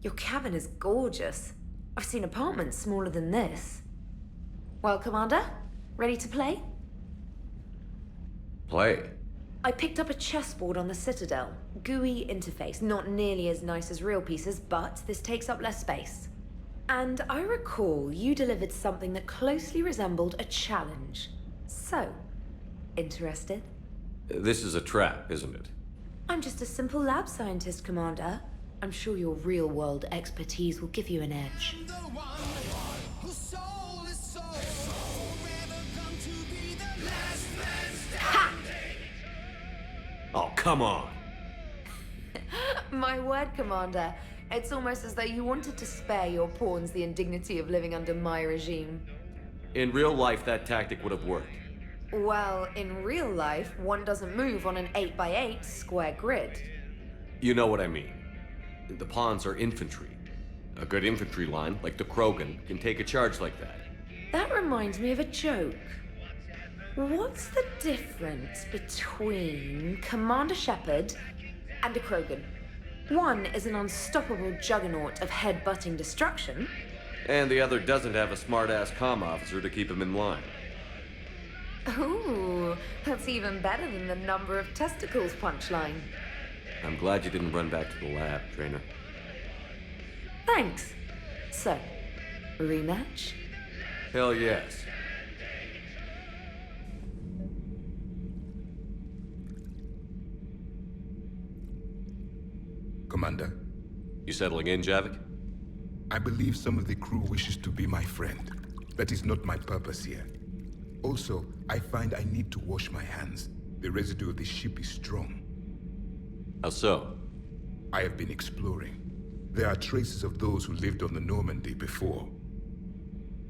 Your cabin is gorgeous. I've seen apartments smaller than this. Well, Commander, ready to play? Play? I picked up a chessboard on the Citadel. GUI interface, not nearly as nice as real pieces, but this takes up less space. And I recall you delivered something that closely resembled a challenge. So, interested? This is a trap, isn't it? I'm just a simple lab scientist, Commander. I'm sure your real-world expertise will give you an edge. Ha! Oh, come on! My word, Commander. It's almost as though you wanted to spare your pawns the indignity of living under my regime. In real life, that tactic would have worked. Well, in real life, one doesn't move on an 8x8 square grid. You know what I mean. The pawns are infantry. A good infantry line, like the Krogan, can take a charge like that. That reminds me of a joke. What's the difference between Commander Shepard and a Krogan? One is an unstoppable juggernaut of head-butting destruction. And the other doesn't have a smart-ass comm officer to keep him in line. Ooh, that's even better than the number of testicles punchline. I'm glad you didn't run back to the lab, Trainer. Thanks. So, rematch? Hell yes. Commander, You settling in, Javik? I believe some of the crew wishes to be my friend. That is not my purpose here. Also, I find I need to wash my hands. The residue of the ship is strong. How so? I have been exploring. There are traces of those who lived on the Normandy before.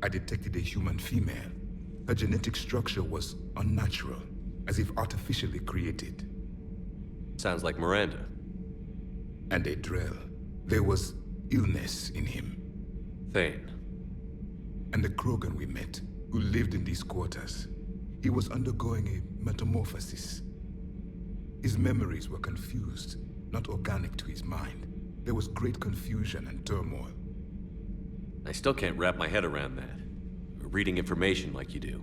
I detected a human female. Her genetic structure was unnatural, as if artificially created. Sounds like Miranda. And a Drell. There was illness in him. Thane. And the Krogan we met, who lived in these quarters. He was undergoing a metamorphosis. His memories were confused, not organic to his mind. There was great confusion and turmoil. I still can't wrap my head around that. Reading information like you do.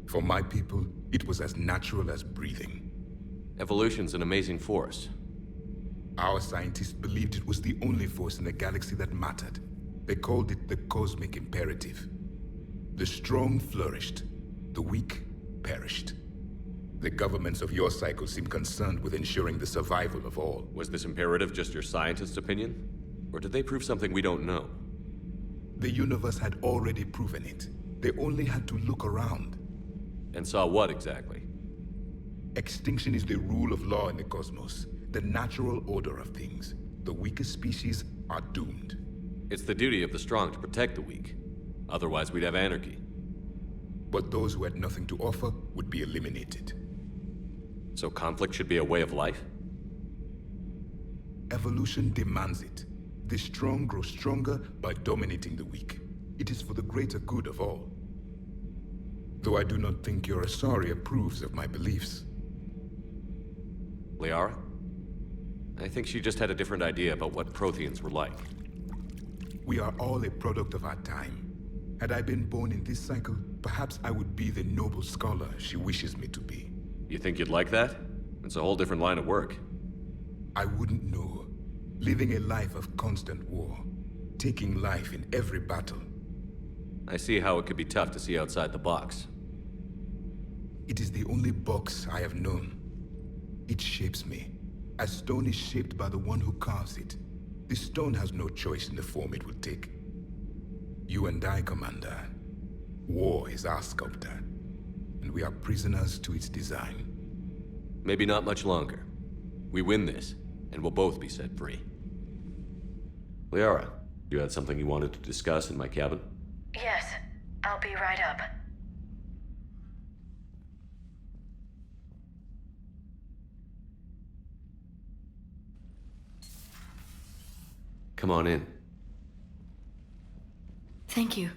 For my people, it was as natural as breathing. Evolution's an amazing force. Our scientists believed it was the only force in the galaxy that mattered. They called it the cosmic imperative. The strong flourished, the weak perished. The governments of your cycle seem concerned with ensuring the survival of all. Was this imperative just your scientist's opinion? Or did they prove something we don't know? The universe had already proven it. They only had to look around. And saw what exactly? Extinction is the rule of law in the cosmos, the natural order of things. The weakest species are doomed. It's the duty of the strong to protect the weak. Otherwise, we'd have anarchy. But those who had nothing to offer would be eliminated. So conflict should be a way of life? Evolution demands it. The strong grow stronger by dominating the weak. It is for the greater good of all. Though I do not think your Asari approves of my beliefs. Liara? I think she just had a different idea about what Protheans were like. We are all a product of our time. Had I been born in this cycle, perhaps I would be the noble scholar she wishes me to be. You think you'd like that? It's a whole different line of work. I wouldn't know. Living a life of constant war. Taking life in every battle. I see how it could be tough to see outside the box. It is the only box I have known. It shapes me, as stone is shaped by the one who carves it. The stone has no choice in the form it will take. You and I, Commander. War is our sculptor, and we are prisoners to its design. Maybe not much longer. We win this, and we'll both be set free. Liara, you had something you wanted to discuss in my cabin? Yes, I'll be right up. Come on in. Thank you.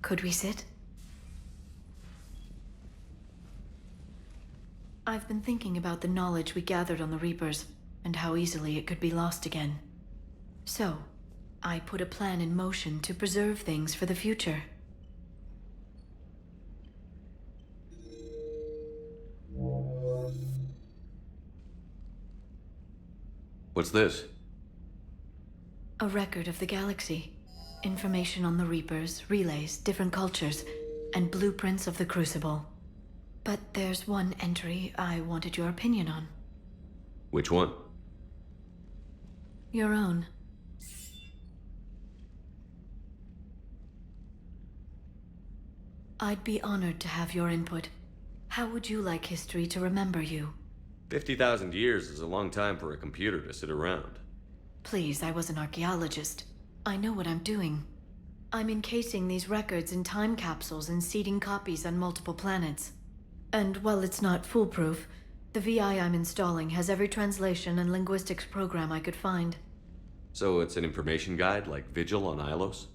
Could we sit? I've been thinking about the knowledge we gathered on the Reapers, and how easily it could be lost again. So, I put a plan in motion to preserve things for the future. What's this? A record of the galaxy. Information on the Reapers, relays, different cultures, and blueprints of the Crucible. But there's one entry I wanted your opinion on. Which one? Your own. I'd be honored to have your input. How would you like history to remember you? 50,000 years is a long time for a computer to sit around. Please, I was an archaeologist. I know what I'm doing. I'm encasing these records in time capsules and seeding copies on multiple planets. And while it's not foolproof, the VI I'm installing has every translation and linguistics program I could find. So it's an information guide like Vigil on Ilos?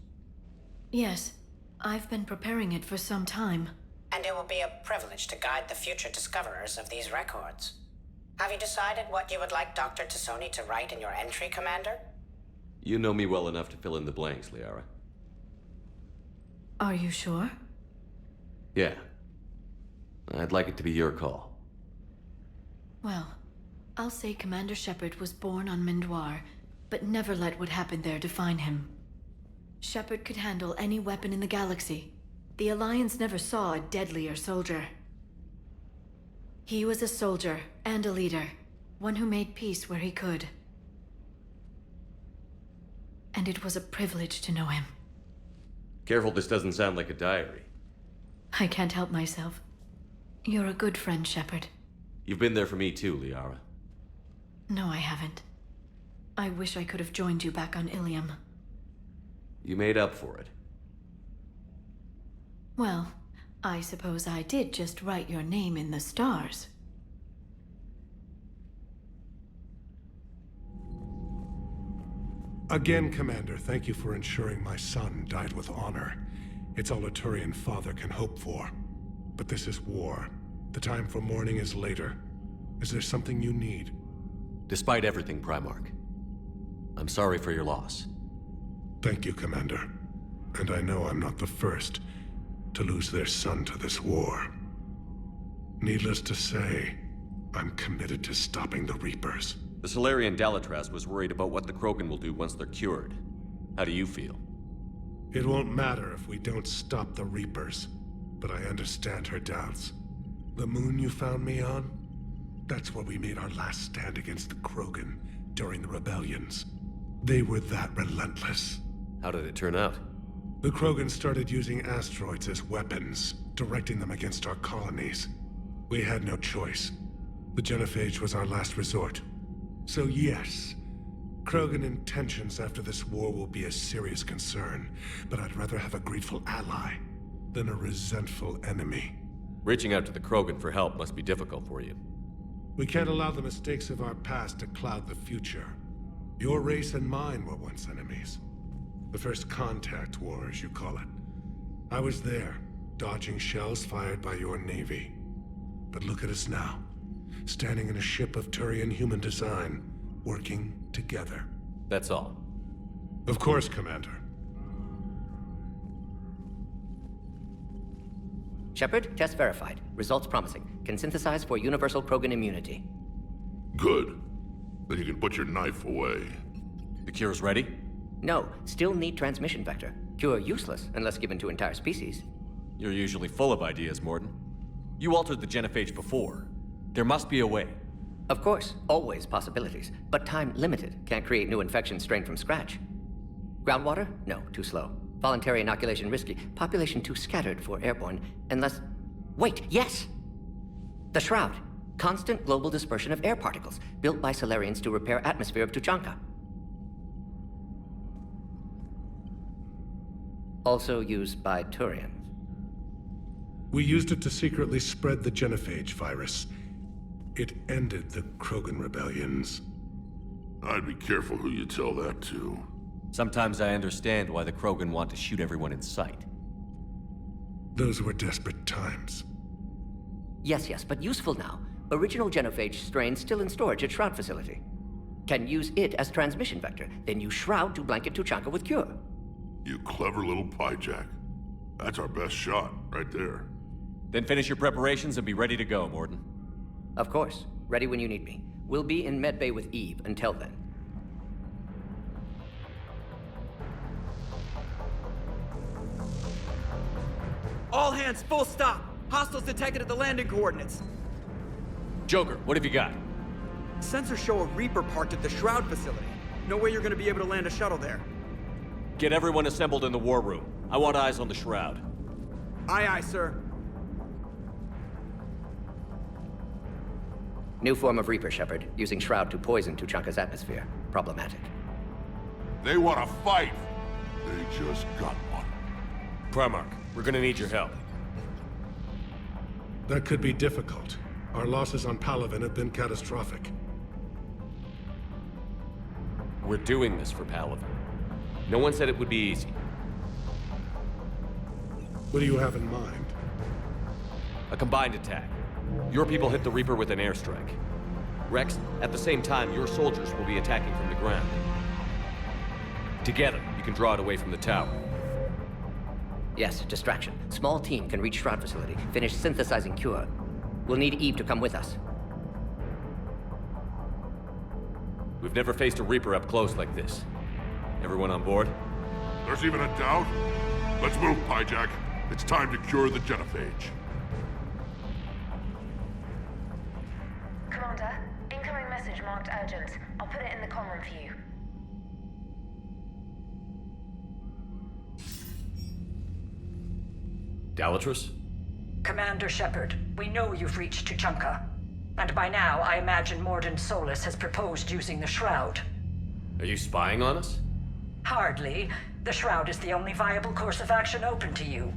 Yes, I've been preparing it for some time. And it will be a privilege to guide the future discoverers of these records. Have you decided what you would like Dr. Tassoni to write in your entry, Commander? You know me well enough to fill in the blanks, Liara. Are you sure? Yeah. I'd like it to be your call. Well, I'll say Commander Shepard was born on Mindoir, but never let what happened there define him. Shepard could handle any weapon in the galaxy. The Alliance never saw a deadlier soldier. He was a soldier and a leader, one who made peace where he could. And it was a privilege to know him. Careful this doesn't sound like a diary. I can't help myself. You're a good friend, Shepard. You've been there for me too, Liara. No, I haven't. I wish I could have joined you back on Ilium. You made up for it. Well, I suppose I did just write your name in the stars. Again, Commander, thank you for ensuring my son died with honor. It's all a Turian father can hope for. But this is war. The time for mourning is later. Is there something you need? Despite everything, Primarch, I'm sorry for your loss. Thank you, Commander. And I know I'm not the first to lose their son to this war. Needless to say, I'm committed to stopping the Reapers. The Solarian Dalatras was worried about what the Krogan will do once they're cured. How do you feel? It won't matter if we don't stop the Reapers, but I understand her doubts. The moon you found me on? That's where we made our last stand against the Krogan during the rebellions. They were that relentless. How did it turn out? The Krogan started using asteroids as weapons, directing them against our colonies. We had no choice. The Genophage was our last resort. So yes, Krogan intentions after this war will be a serious concern, but I'd rather have a grateful ally than a resentful enemy. Reaching out to the Krogan for help must be difficult for you. We can't allow the mistakes of our past to cloud the future. Your race and mine were once enemies. The First Contact War, as you call it. I was there, dodging shells fired by your navy. But look at us now, standing in a ship of Turian human design, working together. That's all. Of course, Commander. Shepard, test verified. Results promising. Can synthesize for universal Krogan immunity. Good. Then you can put your knife away. The cure's ready? No, still need transmission vector. Cure useless unless given to entire species. You're usually full of ideas, Morden. You altered the Genophage before. There must be a way. Of course, always possibilities, but time limited. Can't create new infections strained from scratch. Groundwater? No, too slow. Voluntary inoculation risky. Population too scattered for airborne, unless... Wait, yes! The Shroud. Constant global dispersion of air particles, built by Solarians to repair atmosphere of Tuchanka. Also used by Turians. We used it to secretly spread the Genophage virus. It ended the Krogan rebellions. I'd be careful who you tell that to. Sometimes I understand why the Krogan want to shoot everyone in sight. Those were desperate times. Yes, but useful now. Original Genophage strains still in storage at Shroud facility. can use it as transmission vector, then use Shroud to blanket Tuchanka with Cure. You clever little pyjack. That's our best shot, right there. Then finish your preparations and be ready to go, Morden. Of course. Ready when you need me. We'll be in medbay with Eve until then. All hands, full stop! Hostiles detected at the landing coordinates. Joker, what have you got? Sensors show a Reaper parked at the Shroud facility. No way you're gonna be able to land a shuttle there. Get everyone assembled in the war room. I want eyes on the Shroud. Aye, aye, sir. New form of Reaper, Shepard, using Shroud to poison Tuchanka's atmosphere. Problematic. They want to fight. They just got one. Primarch, we're gonna need your help. That could be difficult. Our losses on Palaven have been catastrophic. We're doing this for Palaven. No one said it would be easy. What do you have in mind? A combined attack. Your people hit the Reaper with an airstrike. Wrex, at the same time, your soldiers will be attacking from the ground. Together, you can draw it away from the tower. Yes, distraction. Small team can reach Shroud facility, finish synthesizing Cure. We'll need Eve to come with us. We've never faced a Reaper up close like this. Everyone on board? There's even a doubt? Let's move, pyjack. It's time to cure the genophage. Commander, incoming message marked urgent. I'll put it in the comm room for you. Dalatrus? Commander Shepard, we know you've reached Tuchanka. And by now, I imagine Morden Solus has proposed using the Shroud. Are you spying on us? Hardly. The Shroud is the only viable course of action open to you.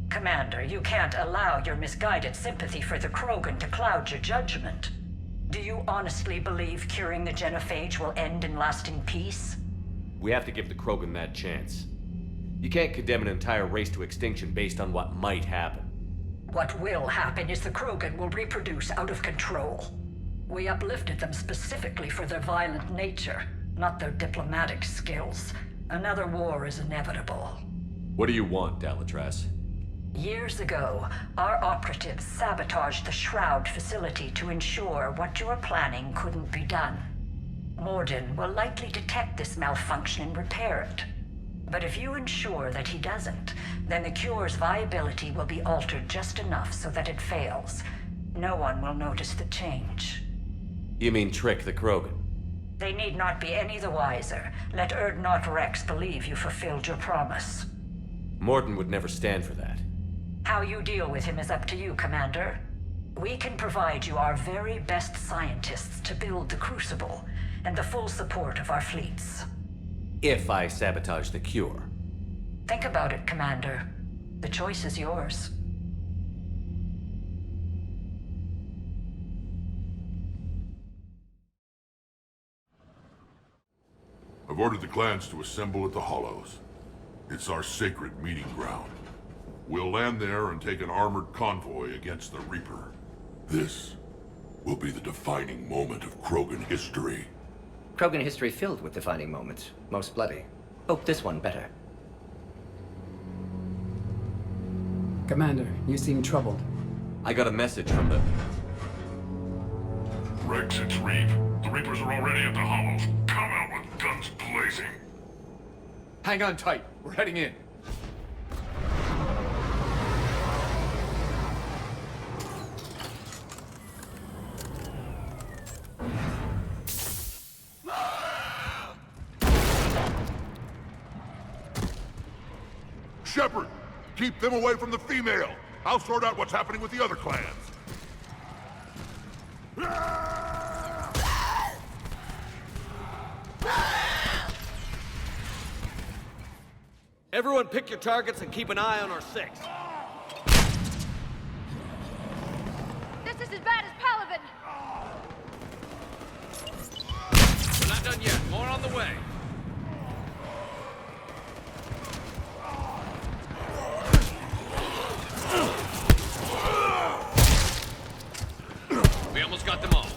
Commander, you can't allow your misguided sympathy for the Krogan to cloud your judgment. Do you honestly believe curing the genophage will end in lasting peace? We have to give the Krogan that chance. You can't condemn an entire race to extinction based on what might happen. What will happen is the Krogan will reproduce out of control. We uplifted them specifically for their violent nature, not their diplomatic skills. Another war is inevitable. What do you want, Dalatrus? Years ago, our operatives sabotaged the Shroud facility to ensure what you were planning couldn't be done. Morden will likely detect this malfunction and repair it. But if you ensure that he doesn't, then the cure's viability will be altered just enough so that it fails. No one will notice the change. You mean trick the Krogan? They need not be any the wiser. Let Erdnot Wrex believe you fulfilled your promise. Morden would never stand for that. How you deal with him is up to you, Commander. We can provide you our very best scientists to build the Crucible, and the full support of our fleets. If I sabotage the cure. Think about it, Commander. The choice is yours. I've ordered the clans to assemble at the Hollows. It's our sacred meeting ground. We'll land there and take an armored convoy against the Reaper. This will be the defining moment of Krogan history. Krogan history filled with defining moments. Most bloody. Hope this one better. Commander, you seem troubled. I got a message from the... Wrex, it's Reap. The Reapers are already at the Hollows. Come out with guns blazing. Hang on tight. We're heading in. Shepard, keep them away from the female. I'll sort out what's happening with the other clans. Everyone pick your targets and keep an eye on our six. This is as bad as Palaven! We're not done yet. More on the way. We almost got them all.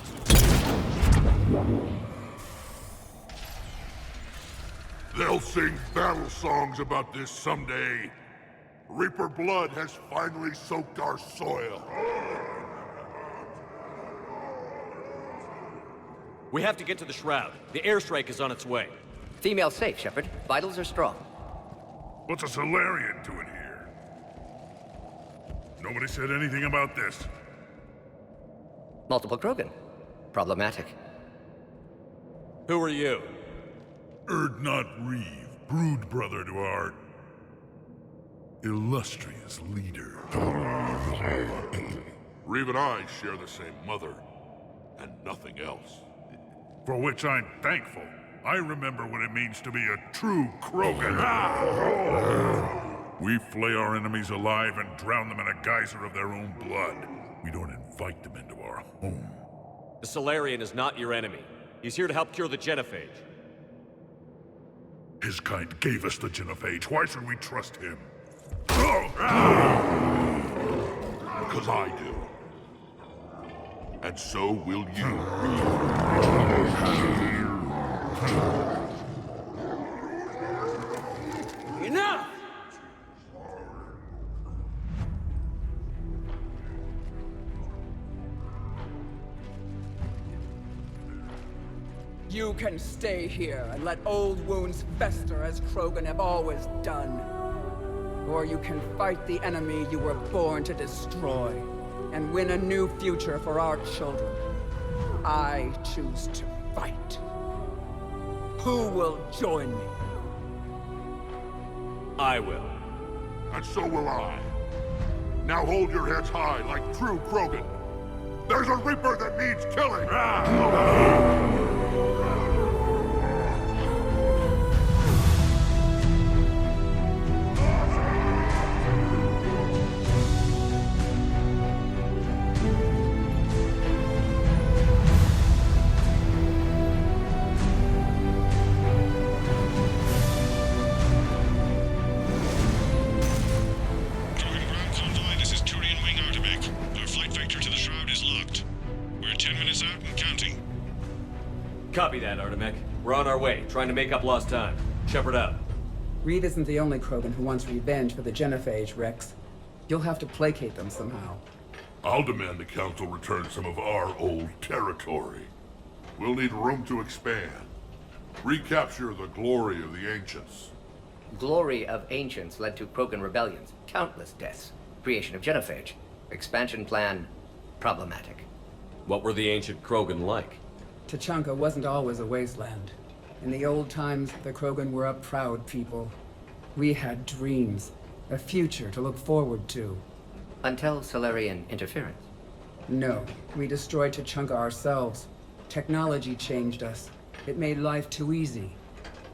They'll sing battle songs about this someday. Reaper blood has finally soaked our soil. We have to get to the Shroud. The airstrike is on its way. Female safe, Shepard. Vitals are strong. What's a Solarian doing here? Nobody said anything about this. Multiple Krogan. Problematic. Who are you? Erdnot Reeve, brood brother to our illustrious leader. Reeve and I share the same mother, and nothing else. For which I'm thankful. I remember what it means to be a true Krogan. We flay our enemies alive and drown them in a geyser of their own blood. We don't invite them into our home. The Solarian is not your enemy. He's here to help cure the genophage. His kind gave us the genophage. Why should we trust him? Because I do. And so will you. Enough! You can stay here and let old wounds fester as Krogan have always done. Or you can fight the enemy you were born to destroy and win a new future for our children. I choose to fight. Who will join me? I will. And so will I. Now hold your heads high like true Krogan. There's a Reaper that needs killing! Copy that, Artemech. We're on our way, trying to make up lost time. Shepard out. Reeve isn't the only Krogan who wants revenge for the genophage, Wrex. You'll have to placate them somehow. I'll demand the Council return some of our old territory. We'll need room to expand. Recapture the glory of the Ancients. Glory of Ancients led to Krogan rebellions, countless deaths, creation of genophage. Expansion plan, problematic. What were the ancient Krogan like? Tuchanka wasn't always a wasteland. In the old times, the Krogan were a proud people. We had dreams, a future to look forward to. Until Solarian interference. No, we destroyed Tuchanka ourselves. Technology changed us. It made life too easy.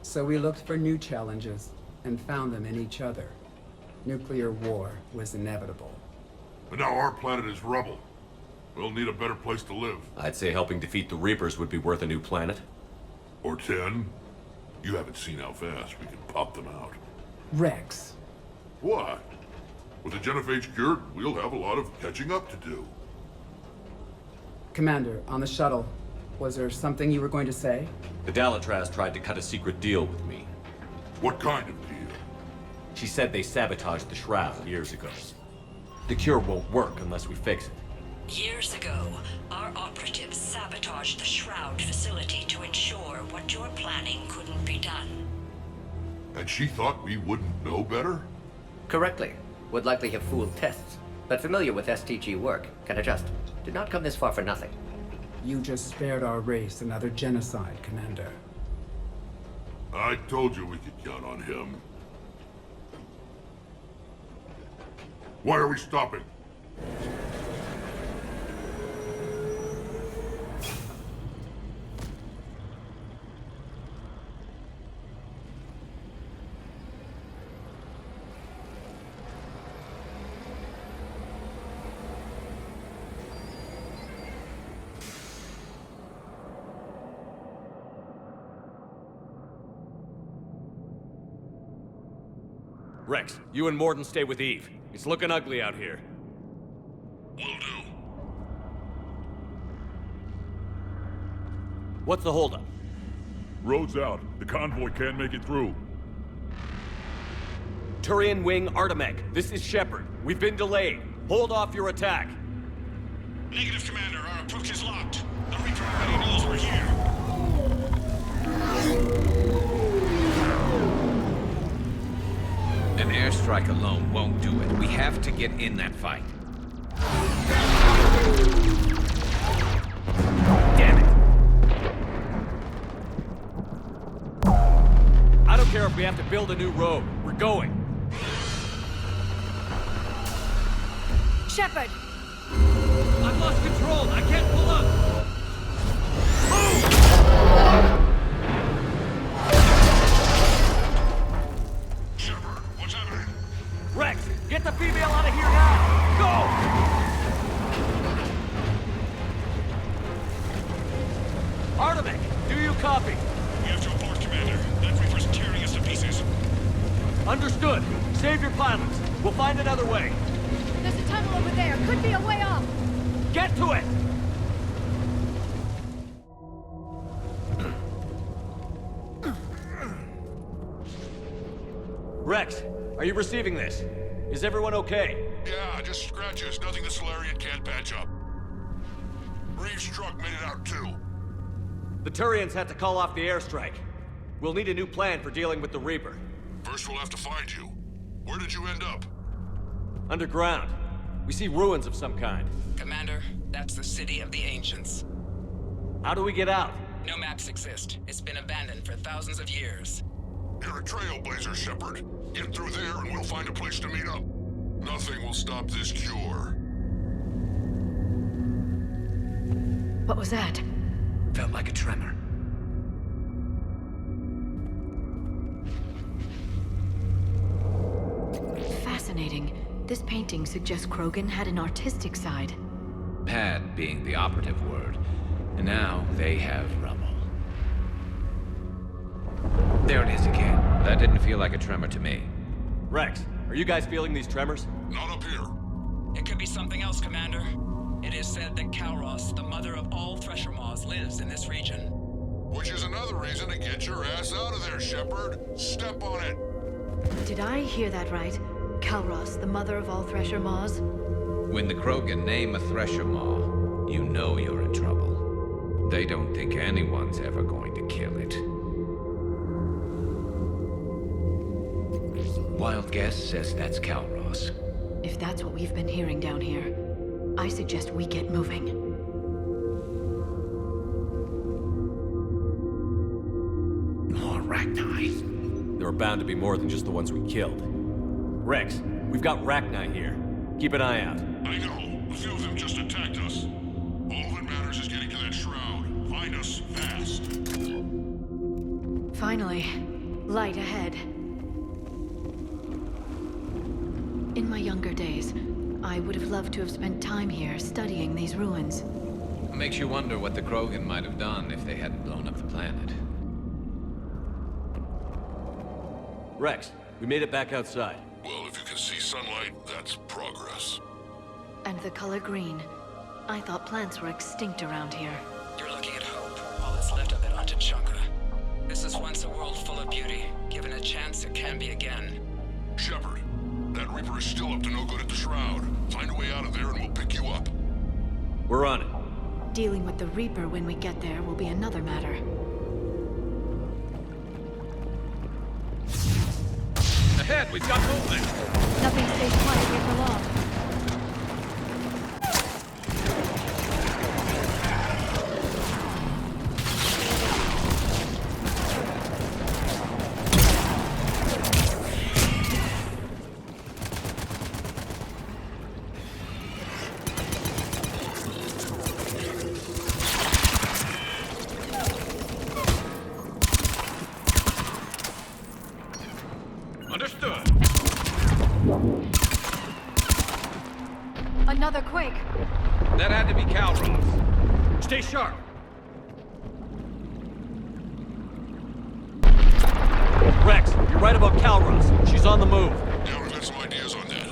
So we looked for new challenges, and found them in each other. Nuclear war was inevitable. But now our planet is rubble. We'll need a better place to live. I'd say helping defeat the Reapers would be worth a new planet. Or 10. You haven't seen how fast we can pop them out. Wrex. What? With the genophage cured, we'll have a lot of catching up to do. Commander, on the shuttle, was there something you were going to say? The Dalatraz tried to cut a secret deal with me. What kind of deal? She said they sabotaged the Shroud years ago. The cure won't work unless we fix it. Years ago, our operatives sabotaged the Shroud facility to ensure what you're planning couldn't be done. And she thought we wouldn't know better? Correctly. Would likely have fooled tests, but familiar with STG work, can adjust. Did not come this far for nothing. You just spared our race another genocide, Commander. I told you we could count on him. Why are we stopping? Wrex, you and Morden stay with Eve. It's looking ugly out here. Will do. What's the holdup? Road's out. The convoy can't make it through. Turian Wing Artemec, this is Shepard. We've been delayed. Hold off your attack. Negative, Commander. Our approach is locked. The Reaper already knows we're here. An airstrike alone won't do it. We have to get in that fight. Damn it! I don't care if we have to build a new road. We're going. Shepard! I've lost control. I can't pull up. Shepard, what's happening? Wrex, get the female out of here now! Go! Artemec, do you copy? We have to abort, Commander. That Reaper's tearing us to pieces. Understood. Save your pilots. We'll find another way. There's a tunnel over there. Could be a way off. Get to it! Wrex, are you receiving this? Is everyone okay? Yeah, just scratches. Nothing the Solarian can't patch up. Reeves' truck made it out too. The Turians had to call off the airstrike. We'll need a new plan for dealing with the Reaper. First we'll have to find you. Where did you end up? Underground. We see ruins of some kind. Commander, that's the City of the Ancients. How do we get out? No maps exist. It's been abandoned for thousands of years. You're a trailblazer, Shepard. Get through there and we'll find a place to meet up. Nothing will stop this cure. What was that? Felt like a tremor. Fascinating. This painting suggests Krogan had an artistic side. Pad being the operative word. And now they have rubble. There it is again. That didn't feel like a tremor to me. Wrex, are you guys feeling these tremors? Not up here. It could be something else, Commander. It is said that Kalros, the mother of all Thresher Maws, lives in this region. Which is another reason to get your ass out of there, Shepard. Step on it. Did I hear that right? Kalros, the mother of all Thresher Maws? When the Krogan name a Thresher Maw, you know you're in trouble. They don't think anyone's ever going to kill it. Wild guess says that's Kalros. If that's what we've been hearing down here, I suggest we get moving. More Rachni. There are bound to be more than just the ones we killed. Wrex, we've got Rachni here. Keep an eye out. I know. A few of them just attacked us. All that matters is getting to that shroud. Find us fast. Finally, light ahead. In my younger days, I would have loved to have spent time here studying these ruins. Makes you wonder what the Krogan might have done if they hadn't blown up the planet. Wrex, we made it back outside. Well, if you can see sunlight, that's progress. And the color green. I thought plants were extinct around here. You're looking at hope, all that's left of it on Tuchanka. This is once a world full of beauty. Given a chance, it can be again. Shepard, that Reaper is still up to no good at the Shroud. Find a way out of there and we'll pick you up. We're on it. Dealing with the Reaper when we get there will be another matter. Ahead, we've got movement! Nothing stays quiet here for long. Understood. Another quake. That had to be Kalros. Stay sharp. Wrex, you're right about Kalros. She's on the move. Yeah, we've got some ideas on that.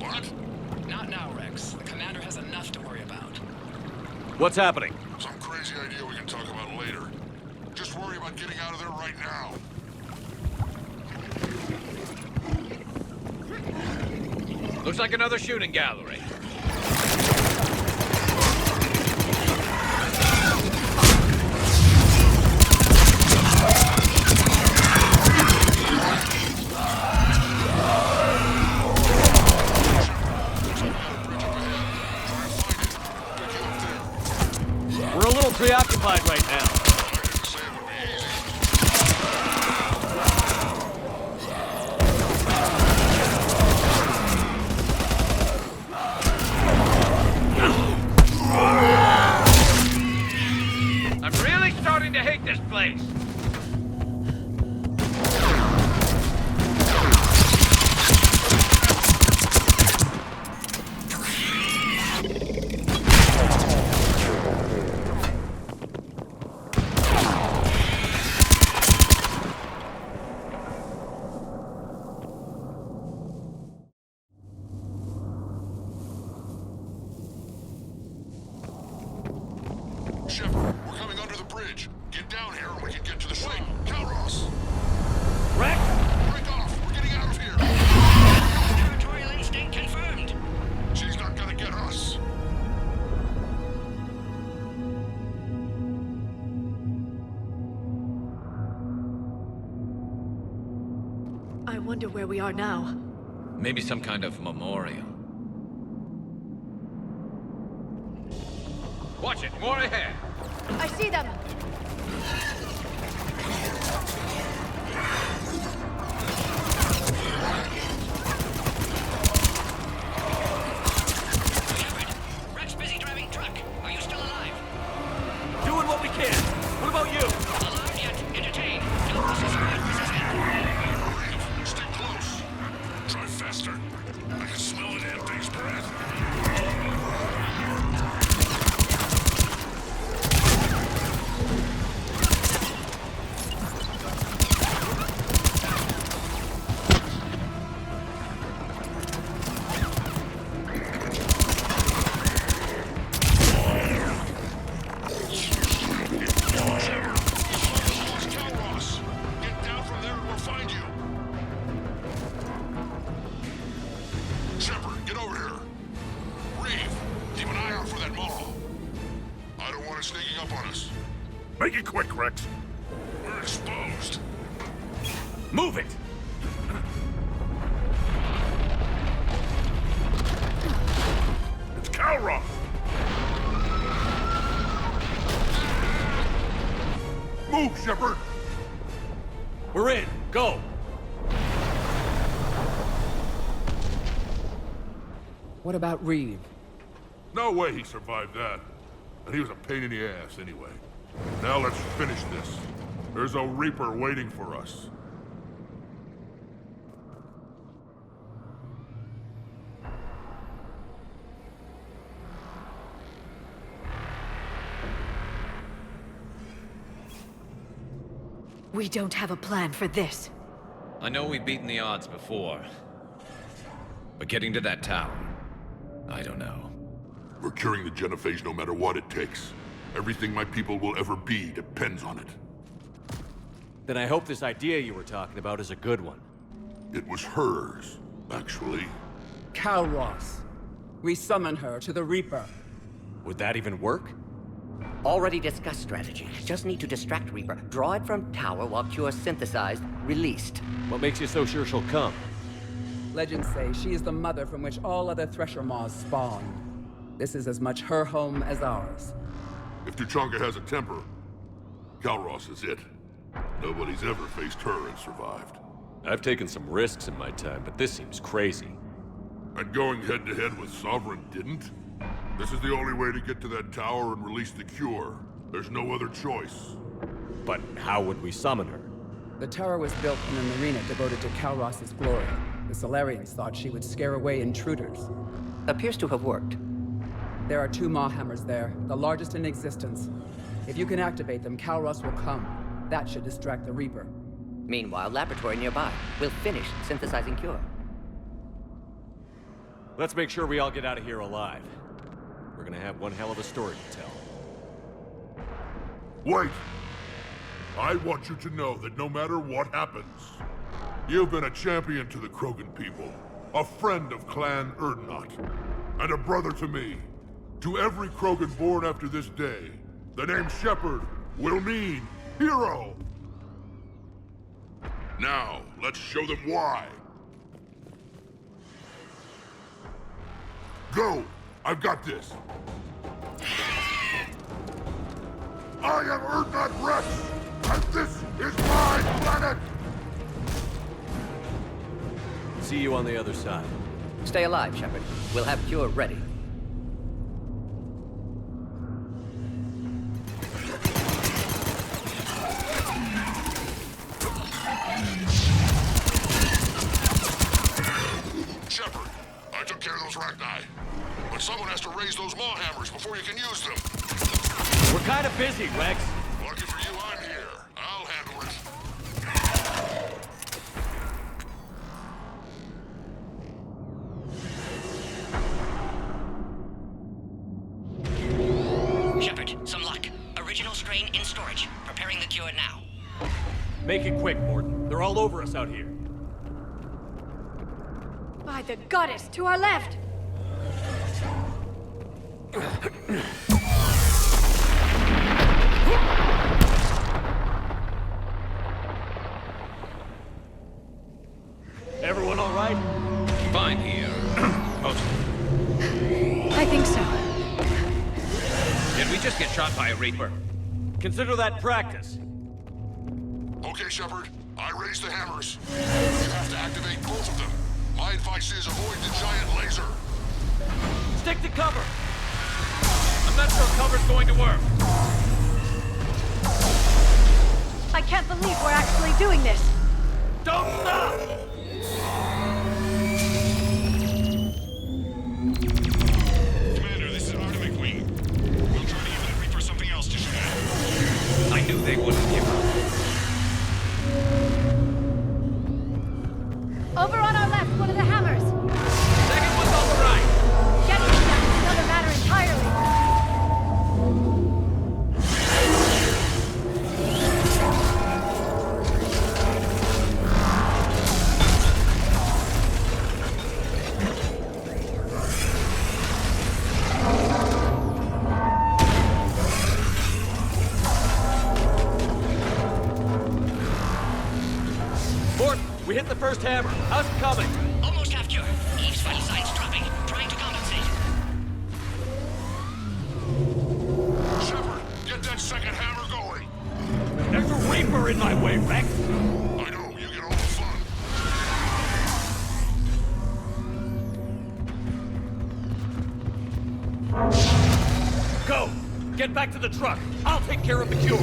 What? Not now, Wrex. The commander has enough to worry about. What's happening? Some crazy idea we can talk about later. Just worry about there right now. Looks like another shooting gallery. We're a little preoccupied right now. I'm really starting to hate this place. Shepard, we're coming under the bridge. Get down here and we can get to the ship. Calros! Wrex! Break off! We're getting out of here! Territorial instinct confirmed. She's not gonna get us. I wonder where we are now. Maybe some kind of memorial. Watch it, more ahead. I see them! Wrex busy driving truck. Are you still alive? Doing what we can. What about you? Alive yet? Entertained. No, this is good. This is it. Stay close. Try faster. I can smell the damn thing's breath. Shepard, get over here. Reeve, keep an eye out for that mall. I don't want it sneaking up on us. Make it quick, Wrex. We're exposed. Move it! It's Calros. Move, Shepard. We're in. Go! What about Reeve? No way he survived that. And he was a pain in the ass anyway. Now let's finish this. There's a Reaper waiting for us. We don't have a plan for this. I know we've beaten the odds before. But getting to that tower, I don't know. We're curing the genophage no matter what it takes. Everything my people will ever be depends on it. Then I hope this idea you were talking about is a good one. It was hers, actually. Calros. We summon her to the Reaper. Would that even work? Already discussed strategy. Just need to distract Reaper. Draw it from tower while Cure synthesized, released. What makes you so sure she'll come? Legends say she is the mother from which all other Thresher Maws spawned. This is as much her home as ours. If Tuchanka has a temper, Calros is it. Nobody's ever faced her and survived. I've taken some risks in my time, but this seems crazy. And going head-to-head with Sovereign didn't? This is the only way to get to that tower and release the cure. There's no other choice. But how would we summon her? The tower was built in an arena devoted to Calros' glory. The Solarians thought she would scare away intruders. Appears to have worked. There are 2 Maw hammers there, the largest in existence. If you can activate them, Calros will come. That should distract the Reaper. Meanwhile, laboratory nearby. We'll finish synthesizing Cure. Let's make sure we all get out of here alive. We're gonna have one hell of a story to tell. Wait! I want you to know that no matter what happens, you've been a champion to the Krogan people, a friend of Clan Erdnot, and a brother to me. To every Krogan born after this day, the name Shepard will mean hero. Now, let's show them why. Go! I've got this. I am Erdnot Wrex, and this is my planet! See you on the other side. Stay alive, Shepard. We'll have cure ready. Shepard, I took care of those Rachni. But someone has to raise those maw hammers before you can use them. We're kind of busy, Wrex. Lucky for you, I'm here. I'll handle it. Shepard, some luck. Original strain in storage. Preparing the cure now. Make it quick, Mordin. They're all over us out here. By the goddess, to our left! Everyone all right? Fine here. Most. I think so. Did we just get shot by a Reaper? Consider that practice. Okay, Shepard. I raised the hammers. You have to activate both of them. My advice is avoid the giant laser. Stick to cover! I'm not sure cover's going to work. I can't believe we're actually doing this! Don't stop! Commander, this is Artemic Wing. We'll try to give that Reaper something else to shoot at. I knew they wouldn't give up. Over on our left, one of the hammers! Second one's on the right. Getting to that is another matter entirely! We hit the first hammer. How's it coming? Almost half cure. Eve's vital signs dropping. Trying to compensate. Shepard, get that second hammer going. There's a Reaper in my way, Wrex. I know, you get all the fun. Go! Get back to the truck. I'll take care of the cure.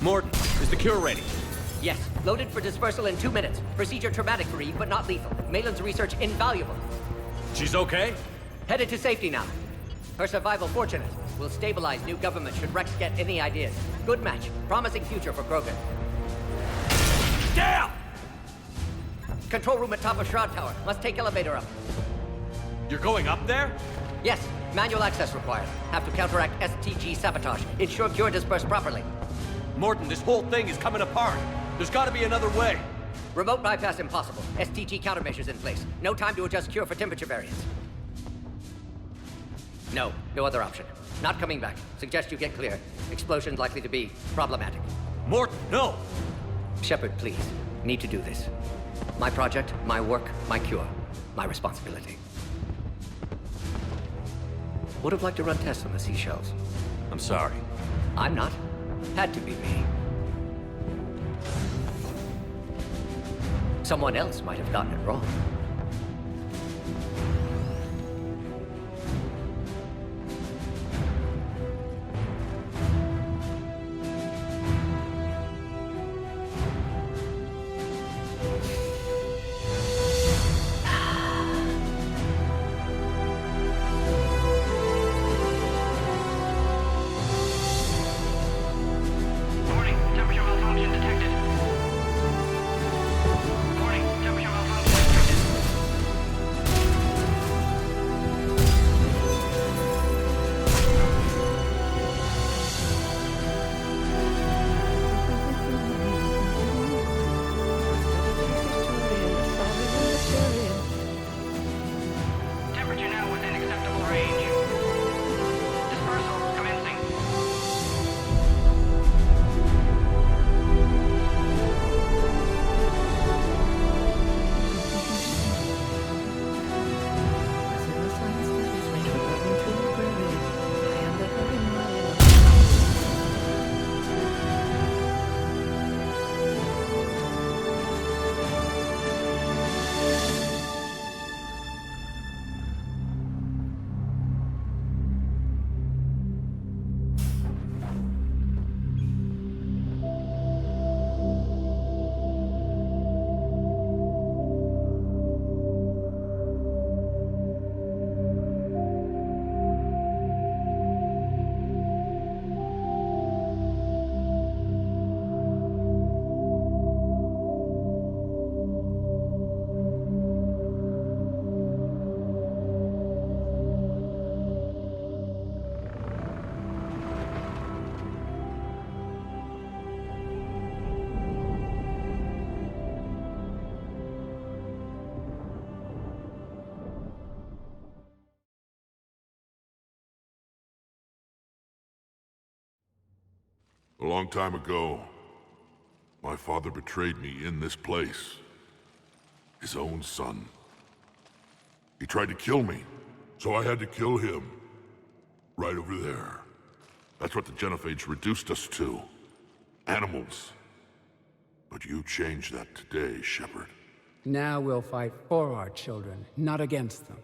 Mordin, is the cure ready? Yes, loaded for dispersal in 2 minutes. Procedure traumatic for Eve, but not lethal. Malin's research invaluable. She's okay? Headed to safety now. Her survival fortunate. Will stabilize new government should Wrex get any ideas. Good match. Promising future for Krogan. Damn! Control room at top of Shroud Tower. Must take elevator up. You're going up there? Yes, manual access required. Have to counteract STG sabotage. Ensure cure dispersed properly. Morton, this whole thing is coming apart. There's gotta be another way. Remote bypass impossible. STG countermeasures in place. No time to adjust cure for temperature variance. No other option. Not coming back. Suggest you get clear. Explosion's likely to be problematic. Morton, no! Shepard, please. Need to do this. My project, my work, my cure. My responsibility. Would have liked to run tests on the seashells. I'm sorry. I'm not. Had to be me. Someone else might have gotten it wrong. Warning, temperature malfunction detected. Warning, temperature malfunction detected. Temperature now within acceptable range. Dispersal commencing. A long time ago, my father betrayed me in this place. His own son. He tried to kill me, so I had to kill him. Right over there. That's what the Genophage reduced us to. Animals. But you changed that today, Shepard. Now we'll fight for our children, not against them.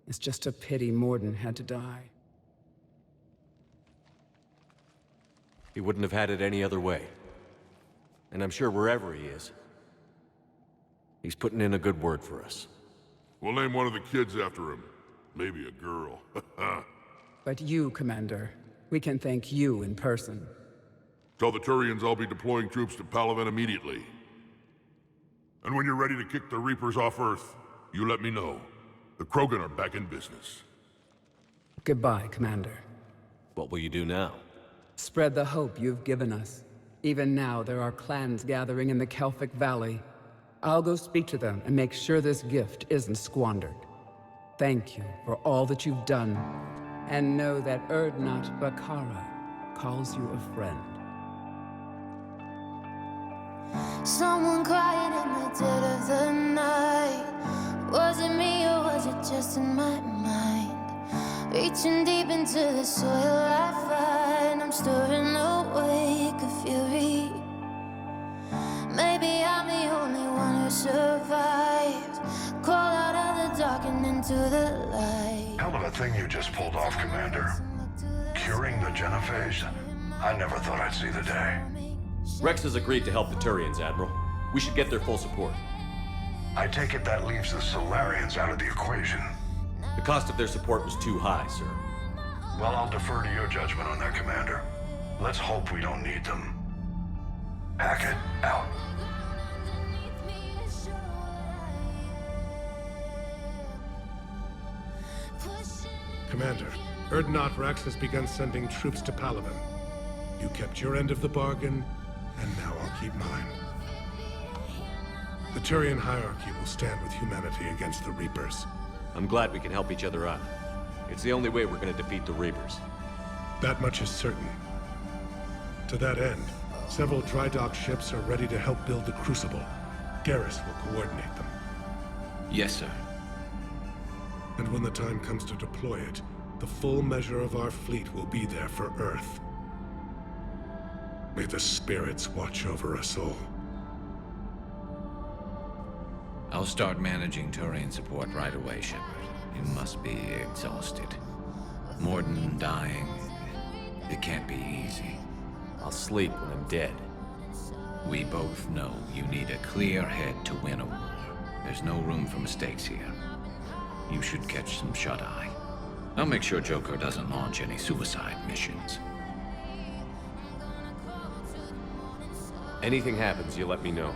It's just a pity Morden had to die. He wouldn't have had it any other way. And I'm sure wherever he is, he's putting in a good word for us. We'll name one of the kids after him. Maybe a girl. But you, Commander, we can thank you in person. Tell the Turians I'll be deploying troops to Palaven immediately. And when you're ready to kick the Reapers off Earth, you let me know. The Krogan are back in business. Goodbye, Commander. What will you do now? Spread the hope you've given us. Even now, there are clans gathering in the Kelphic Valley. I'll go speak to them and make sure this gift isn't squandered. Thank you for all that you've done. And know that Erdnot Bakara calls you a friend. Someone crying in the dead of the night. Was it me or was it just in my mind? Reaching deep into the soil I find, I'm storing awake a fury. Maybe I'm the only one who survives. Crawl out of the dark and into the light. Hell of a thing you just pulled off, Commander. Curing the Genophage? I never thought I'd see the day. Wrex has agreed to help the Turians, Admiral. We should get their full support. I take it that leaves the Solarians out of the equation. The cost of their support was too high, sir. Well, I'll defer to your judgment on that, Commander. Let's hope we don't need them. Hackett, out. Commander, Erdnot Wrex has begun sending troops to Palaven. You kept your end of the bargain, and now I'll keep mine. The Turian hierarchy will stand with humanity against the Reapers. I'm glad we can help each other out. It's the only way we're gonna defeat the Reapers. That much is certain. To that end, several dry dock ships are ready to help build the Crucible. Garrus will coordinate them. Yes, sir. And when the time comes to deploy it, the full measure of our fleet will be there for Earth. May the spirits watch over us all. I'll start managing Turian support right away, Shepard. You must be exhausted. Morden dying. It can't be easy. I'll sleep when I'm dead. We both know you need a clear head to win a war. There's no room for mistakes here. You should catch some shut-eye. I'll make sure Joker doesn't launch any suicide missions. Anything happens, you let me know.